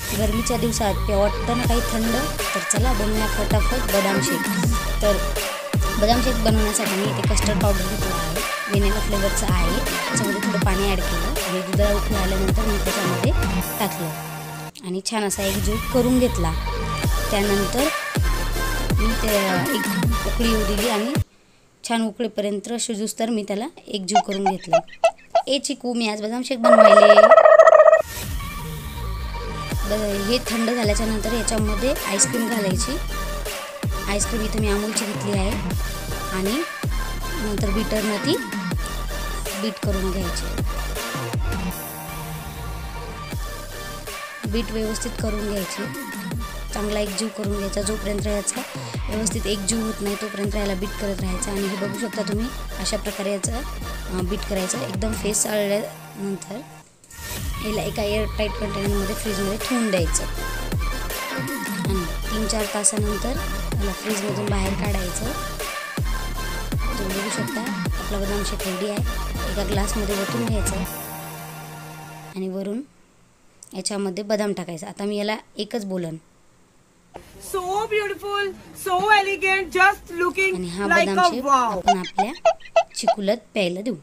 गरमीच्या दिवसात प्यावं वाटतं ना काही थंड, तर चला बनवूया फटाफट बदाम शेक। तर बदाम शेक बनवण्यासाठी मी इथे कस्टर्ड पावडर घेतला आहे, व्हॅनिला फ्लेवरचं आहे। त्याच्यामध्ये थोडं पाणी ॲड केलं आणि दुधाला उकळी आल्यानंतर मी त्याच्यामध्ये टाकलं आणि छान असा एकजीव करून घेतला। त्यानंतर मी ते एक उकळी येऊ दिली आणि छान उकळीपर्यंत शिजूस तर मी त्याला एकजीव करून घेतलं। ए चिकू, मी आज बदाम शेक बनवायले। हे थंड झाल्याच्या नंतर याच्यामध्ये आईस्क्रीम घालायची। आईस्क्रीम इथे मी अमूलची घेतली आहे आणि नंतर बीटरनं ती बीट करून घ्यायची। बीट व्यवस्थित करून घ्यायची, चांगला एकजीव करून घ्यायचा। जोपर्यंत याचा व्यवस्थित एकजीव होत नाही तोपर्यंत याला बीट करत राहायचं। आणि हे बघू शकता तुम्ही, अशा प्रकारे याचं बीट करायचं। एकदम फेस आल्यानंतर याला एका एअरटाईट कंटेनरमध्ये फ्रीजमध्ये ठेवून द्यायचं आणि 3-4 तासानंतर याला फ्रीजमधून बाहेर काढायचं। तुम्ही बघू शकता आपला बदाम शेक रेडी आहे। एका ग्लासमध्ये ओतून घ्यायचं आणि वरून याच्यामध्ये बदाम टाकायचं। आता मी याला एकच बोलन, so beautiful, so elegant, just looking आणि हा लाईक बदाम अ शेक वाव। आपण आपल्या चिकूला प्यायला देऊ।